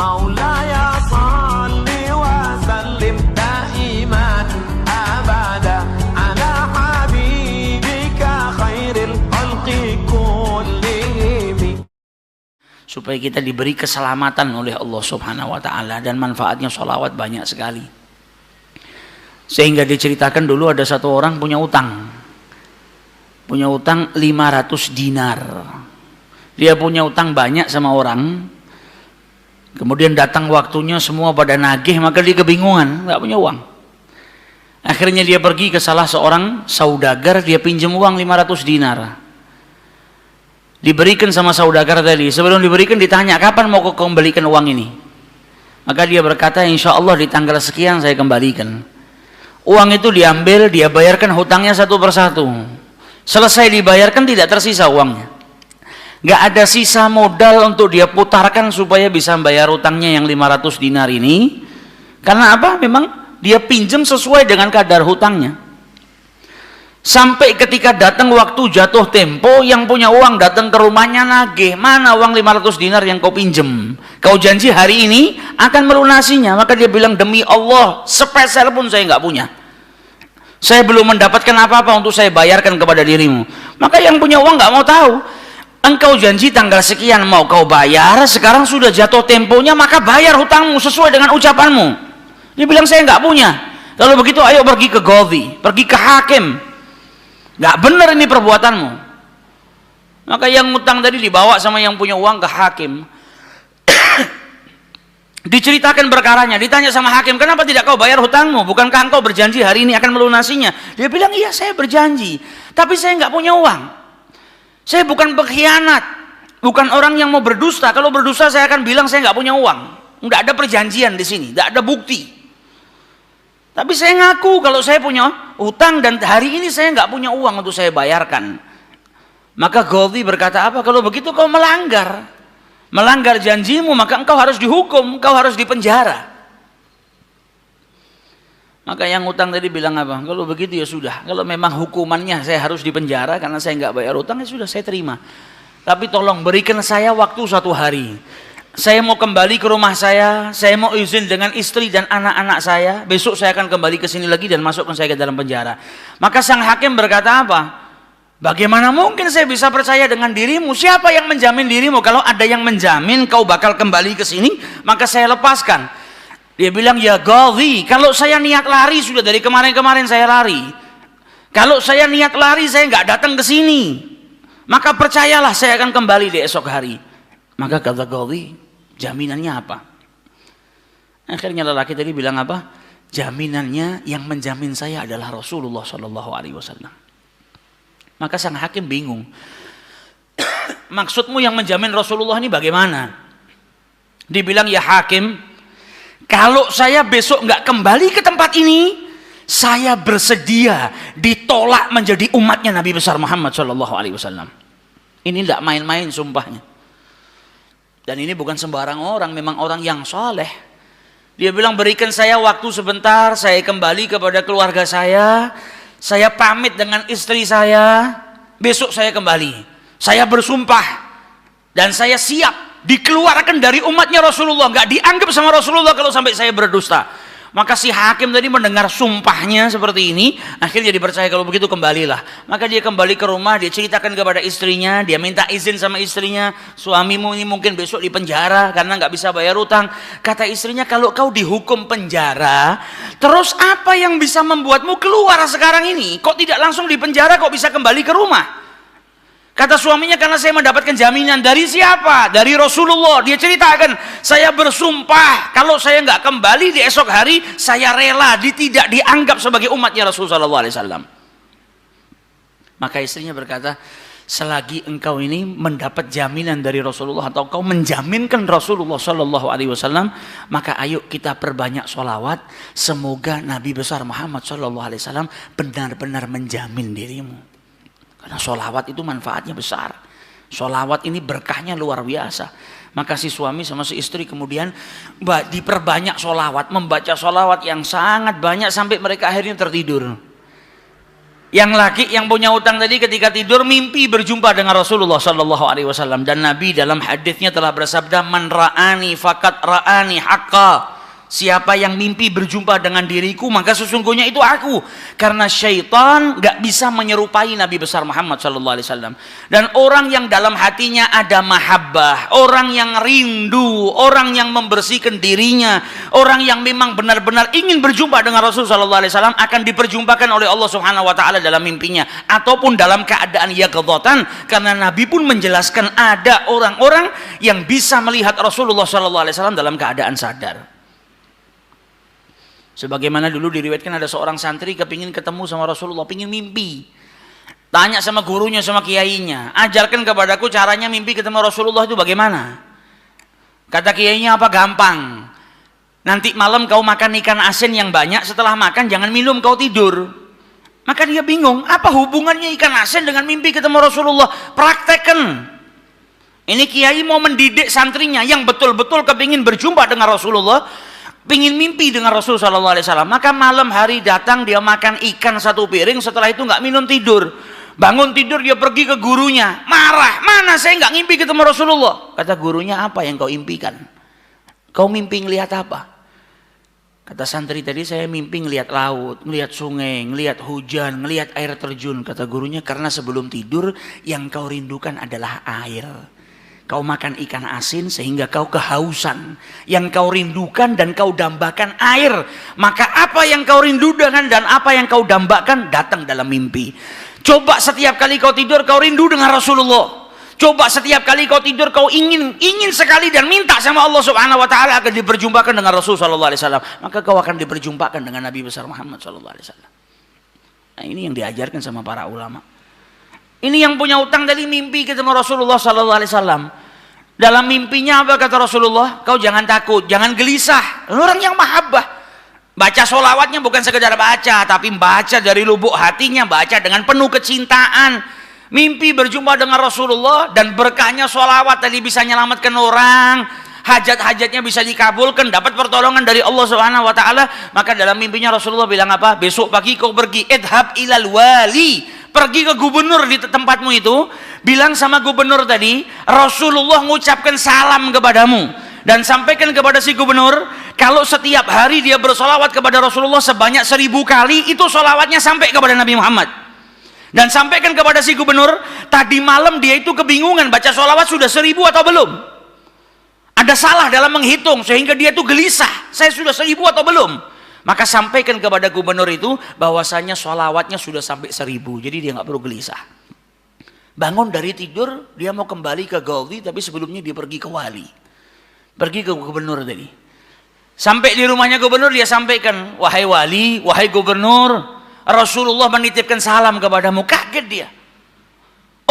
maulaya salli wa sallim daiman abada ala habibika khairil khalqi kullihim. Supaya kita diberi keselamatan oleh Allah Subhanahu wa ta'ala, dan manfaatnya sholawat banyak sekali. Sehingga diceritakan dulu ada satu orang punya utang 500 dinar. Dia punya utang banyak sama orang, kemudian datang waktunya semua pada nagih, maka dia kebingungan, nggak punya uang. Akhirnya dia pergi ke salah seorang saudagar, dia pinjam uang 500 dinar. Diberikan sama saudagar tadi. Sebelum diberikan ditanya, kapan mau kau kembalikan uang ini? Maka dia berkata, insya Allah di tanggal sekian saya kembalikan. Uang itu diambil, dia bayarkan hutangnya satu persatu. Selesai dibayarkan tidak tersisa uangnya. Gak ada sisa modal untuk dia putarkan supaya bisa bayar hutangnya yang 500 dinar ini. Karena apa? Memang dia pinjam sesuai dengan kadar hutangnya. Sampai ketika datang waktu jatuh tempo, yang punya uang datang ke rumahnya nagih, mana uang 500 dinar yang kau pinjam? Kau janji hari ini akan melunasinya. Maka dia bilang, demi Allah sepeser pun saya nggak punya. Saya belum mendapatkan apa-apa untuk saya bayarkan kepada dirimu. Maka yang punya uang nggak mau tahu. Engkau janji tanggal sekian mau kau bayar, sekarang sudah jatuh temponya, maka bayar hutangmu sesuai dengan ucapanmu. Dia bilang, saya nggak punya. Kalau begitu ayo pergi ke Qadhi, pergi ke hakim. Nggak benar ini perbuatanmu. Maka yang ngutang tadi dibawa sama yang punya uang ke hakim. Diceritakan perkaranya, ditanya sama hakim, kenapa tidak kau bayar hutangmu? Bukankah engkau berjanji hari ini akan melunasinya? Dia bilang, iya saya berjanji, tapi saya nggak punya uang. Saya bukan pengkhianat, bukan orang yang mau berdusta. Kalau berdusta saya akan bilang saya nggak punya uang. Nggak ada perjanjian di sini, nggak ada bukti. Tapi saya ngaku kalau saya punya hutang dan hari ini saya nggak punya uang untuk saya bayarkan. Maka Qadhi berkata, apa? Kalau begitu kau melanggar janjimu, maka engkau harus dihukum, engkau harus dipenjara. Maka yang hutang tadi bilang apa? Kalau begitu ya sudah. Kalau memang hukumannya saya harus dipenjara karena saya nggak bayar hutang, ya sudah saya terima. Tapi tolong berikan saya waktu 1 hari. Saya mau kembali ke rumah saya mau izin dengan istri dan anak-anak saya, besok saya akan kembali ke sini lagi dan masukkan saya ke dalam penjara. Maka sang hakim berkata apa? Bagaimana mungkin saya bisa percaya dengan dirimu? Siapa yang menjamin dirimu? Kalau ada yang menjamin kau bakal kembali ke sini, maka saya lepaskan. Dia bilang, ya Qadhi, kalau saya niat lari sudah dari kemarin-kemarin saya lari. Kalau saya niat lari saya nggak datang ke sini, maka percayalah saya akan kembali di esok hari. Maka kata Qadhi, jaminannya apa? Akhirnya lelaki tadi bilang apa? Jaminannya yang menjamin saya adalah Rasulullah SAW. Maka sang hakim bingung. Maksudmu yang menjamin Rasulullah ini bagaimana? Dibilang, ya hakim, kalau saya besok nggak kembali ke tempat ini, saya bersedia ditolak menjadi umatnya Nabi besar Muhammad SAW. Ini tidak main-main sumpahnya. Dan ini bukan sembarang orang, memang orang yang soleh. Dia bilang, berikan saya waktu sebentar, saya kembali kepada keluarga saya pamit dengan istri saya, besok saya kembali. Saya bersumpah dan saya siap dikeluarkan dari umatnya Rasulullah, nggak dianggap sama Rasulullah kalau sampai saya berdusta. Maka si hakim tadi mendengar sumpahnya seperti ini, akhirnya dipercaya. Kalau begitu kembalilah. Maka dia kembali ke rumah, dia ceritakan kepada istrinya, dia minta izin sama istrinya, suamimu ini mungkin besok di penjara karena nggak bisa bayar utang. Kata istrinya, kalau kau dihukum penjara, terus apa yang bisa membuatmu keluar sekarang ini? Kok tidak langsung di penjara, kok bisa kembali ke rumah? Kata suaminya, karena saya mendapatkan jaminan. Dari siapa? Dari Rasulullah. Dia ceritakan, saya bersumpah kalau saya nggak kembali di esok hari, saya rela tidak dianggap sebagai umatnya Rasulullah SAW. Maka istrinya berkata, selagi engkau ini mendapat jaminan dari Rasulullah atau kau menjaminkan Rasulullah SAW, maka ayo kita perbanyak sholawat. Semoga Nabi besar Muhammad SAW benar-benar menjamin dirimu. Karena sholawat itu manfaatnya besar. Sholawat ini berkahnya luar biasa. Maka si suami sama si istri kemudian diperbanyak sholawat, membaca sholawat yang sangat banyak sampai mereka akhirnya tertidur. Yang laki yang punya utang tadi ketika tidur mimpi berjumpa dengan Rasulullah Shallallahu Alaihi Wasallam, dan Nabi dalam hadisnya telah bersabda, man ra'ani fakat ra'ani haqqa. Siapa yang mimpi berjumpa dengan diriku, maka sesungguhnya itu aku. Karena syaitan gak bisa menyerupai Nabi besar Muhammad Sallallahu Alaihi Wasallam. Dan orang yang dalam hatinya ada mahabbah, orang yang rindu, orang yang membersihkan dirinya, orang yang memang benar-benar ingin berjumpa dengan Rasul Sallallahu Alaihi Wasallam, akan diperjumpakan oleh Allah Subhanahu Wa Taala dalam mimpinya ataupun dalam keadaan yaqdzatan. Karena Nabi pun menjelaskan ada orang-orang yang bisa melihat Rasulullah Sallallahu Alaihi Wasallam dalam keadaan sadar. Sebagaimana dulu diriwayatkan ada seorang santri kepingin ketemu sama Rasulullah, pingin mimpi. Tanya sama gurunya, sama kiainya, ajarkan kepadaku caranya mimpi ketemu Rasulullah itu bagaimana. Kata kiainya, apa? Gampang. Nanti malam kau makan ikan asin yang banyak, setelah makan jangan minum, kau tidur. Maka dia bingung, apa hubungannya ikan asin dengan mimpi ketemu Rasulullah? Praktekkan. Ini kiai mau mendidik santrinya yang betul-betul kepingin berjumpa dengan Rasulullah, pingin mimpi dengan Rasul Sallallahu Alaihi Wasallam. Maka malam hari datang dia makan ikan satu piring, setelah itu nggak minum, tidur. Bangun tidur dia pergi ke gurunya, marah, mana saya nggak ngimpi ketemu Rasulullah. Kata gurunya, apa yang kau impikan? Kau mimpi ngelihat apa? Kata santri tadi, saya mimpi ngelihat laut, ngelihat sungai, ngelihat hujan, ngelihat air terjun. Kata gurunya, karena sebelum tidur yang kau rindukan adalah air. Kau makan ikan asin sehingga kau kehausan. Yang kau rindukan dan kau dambakan air. Maka apa yang kau rindukan dan apa yang kau dambakan datang dalam mimpi. Coba setiap kali kau tidur kau rindu dengan Rasulullah. Coba setiap kali kau tidur kau ingin sekali dan minta sama Allah Subhanahu Wa Taala agar diperjumpakan dengan Rasul Sallallahu Alaihi Wasallam. Maka kau akan diperjumpakan dengan Nabi besar Muhammad Sallallahu Alaihi Wasallam. Nah, ini yang diajarkan sama para ulama. Ini yang punya utang tadi mimpi ketemu Rasulullah Sallallahu Alaihi Wasallam. Dalam mimpinya apa kata Rasulullah? Kau jangan takut, jangan gelisah. Orang yang mahabbah, baca solawatnya bukan sekedar baca, tapi baca dari lubuk hatinya, baca dengan penuh kecintaan. Mimpi berjumpa dengan Rasulullah dan berkahnya solawat tadi bisa menyelamatkan orang, hajat-hajatnya bisa dikabulkan, dapat pertolongan dari Allah Subhanahu Wa Taala. Maka dalam mimpinya Rasulullah bilang apa? Besok pagi kau pergi, idhab ilal wali. Pergi ke gubernur di tempatmu itu, bilang sama gubernur tadi, Rasulullah mengucapkan salam kepadamu, dan sampaikan kepada si gubernur, kalau setiap hari dia bersolawat kepada Rasulullah sebanyak 1000 kali, itu solawatnya sampai kepada Nabi Muhammad. Dan sampaikan kepada si gubernur, tadi malam dia itu kebingungan, baca solawat sudah 1000 atau belum. Ada salah dalam menghitung, sehingga dia itu gelisah, saya sudah 1000 atau belum. Maka sampaikan kepada gubernur itu bahwasanya sholawatnya sudah sampai 1000, jadi dia nggak perlu gelisah. Bangun dari tidur, dia mau kembali ke Gaudi, tapi sebelumnya dia pergi ke wali, pergi ke gubernur tadi. Sampai di rumahnya gubernur, dia sampaikan, wahai wali, wahai gubernur, Rasulullah menitipkan salam kepadamu. Kaget dia.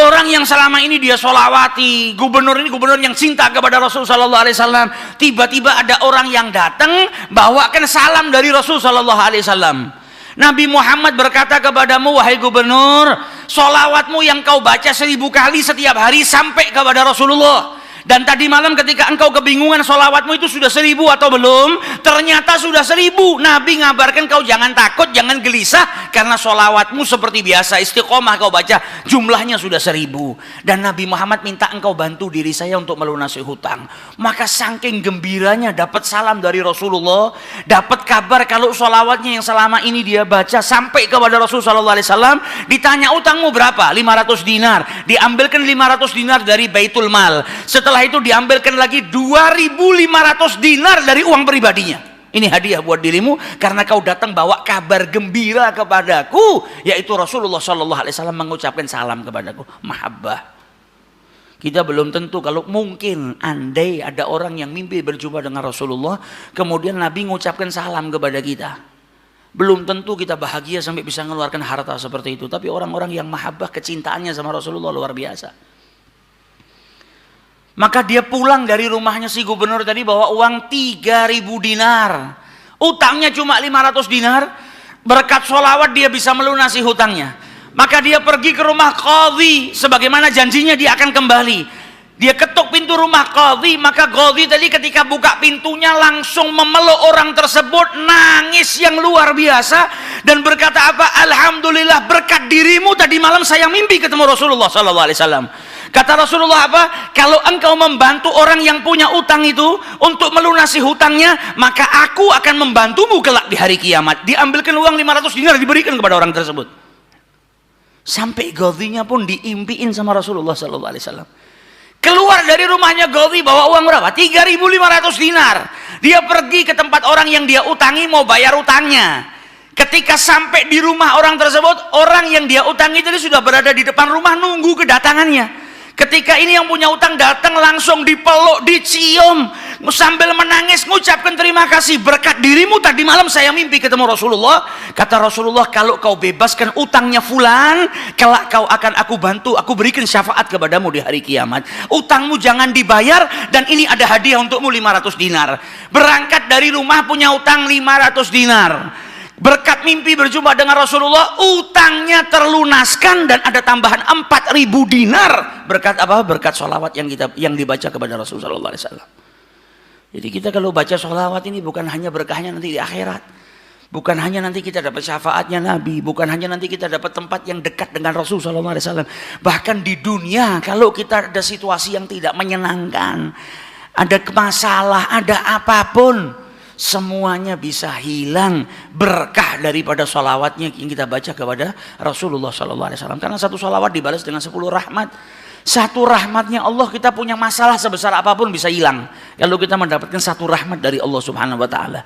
Orang yang selama ini dia sholawati, gubernur ini gubernur yang cinta kepada Rasul Sallallahu Alaihi Wasallam, tiba-tiba ada orang yang datang bawakan salam dari Rasul Sallallahu Alaihi Wasallam. Nabi Muhammad berkata kepadamu, wahai gubernur, sholawatmu yang kau baca 1000 kali setiap hari sampai kepada Rasulullah. Dan tadi malam ketika engkau kebingungan sholawatmu itu sudah 1000 atau belum, ternyata sudah 1000. Nabi ngabarkan kau jangan takut, jangan gelisah, karena sholawatmu seperti biasa, istiqomah kau baca, jumlahnya sudah 1000. Dan Nabi Muhammad minta engkau bantu diri saya untuk melunasi hutang. Maka saking gembiranya dapat salam dari Rasulullah, dapat kabar kalau sholawatnya yang selama ini dia baca sampai kepada Rasul Sallallahu Alaihi Wasallam. Ditanya utangmu berapa? 500 dinar. Diambilkan 500 dinar dari Baitul Mal. Setelah itu diambilkan lagi 2.500 dinar dari uang pribadinya. Ini hadiah buat dirimu karena kau datang bawa kabar gembira kepadaku, yaitu Rasulullah Shallallahu Alaihi Wasallam mengucapkan salam kepadaku. Mahabbah. Kita belum tentu, kalau mungkin andai ada orang yang mimpi berjumpa dengan Rasulullah, kemudian Nabi mengucapkan salam kepada kita, belum tentu kita bahagia sampai bisa mengeluarkan harta seperti itu. Tapi orang-orang yang mahabbah, kecintaannya sama Rasulullah luar biasa. Maka dia pulang dari rumahnya si gubernur tadi bawa uang 3.000 dinar. Utangnya cuma 500 dinar. Berkat sholawat dia bisa melunasi hutangnya. Maka dia pergi ke rumah qadhi, sebagaimana janjinya dia akan kembali. Dia ketuk pintu rumah qadhi, maka qadhi tadi ketika buka pintunya langsung memeluk orang tersebut, nangis yang luar biasa. dan berkata apa? Alhamdulillah berkat dirimu tadi malam saya mimpi ketemu Rasulullah sallallahu alaihi wasallam. Kata Rasulullah apa? Kalau engkau membantu orang yang punya utang itu untuk melunasi hutangnya, maka aku akan membantumu kelak di hari kiamat. Diambilkan uang 500 dinar diberikan kepada orang tersebut. Sampai Ghadhinya pun diimpiin sama Rasulullah sallallahu alaihi wasallam. Keluar dari rumahnya Ghadhi bawa uang berapa? 3.500 dinar. Dia pergi ke tempat orang yang dia utangi mau bayar utangnya. Ketika sampai di rumah orang tersebut, orang yang dia utangi tadi sudah berada di depan rumah nunggu kedatangannya. Ketika ini yang punya utang datang langsung dipeluk, dicium, sambil menangis mengucapkan terima kasih berkat dirimu tadi malam saya mimpi ketemu Rasulullah. Kata Rasulullah, kalau kau bebaskan utangnya fulan, kelak kau akan aku bantu, aku berikan syafaat kepadamu di hari kiamat. Utangmu jangan dibayar dan ini ada hadiah untukmu 500 dinar. Berangkat dari rumah punya utang 500 dinar. Berkat mimpi berjumpa dengan Rasulullah, utangnya terlunaskan dan ada tambahan 4.000 dinar. Berkat apa? Berkat sholawat yang dibaca kepada Rasulullah sallallahu alaihi wasallam. Jadi kita kalau baca sholawat ini bukan hanya berkahnya nanti di akhirat, bukan hanya nanti kita dapat syafaatnya Nabi, bukan hanya nanti kita dapat tempat yang dekat dengan Rasul sallallahu alaihi wasallam. Bahkan di dunia kalau kita ada situasi yang tidak menyenangkan, ada masalah, ada apapun, semuanya bisa hilang berkah daripada sholawatnya yang kita baca kepada Rasulullah sallallahu alaihi wasallam. Karena satu sholawat dibalas dengan 10 rahmat. Satu rahmatnya Allah, kita punya masalah sebesar apapun bisa hilang kalau kita mendapatkan satu rahmat dari Allah subhanahu wa ta'ala.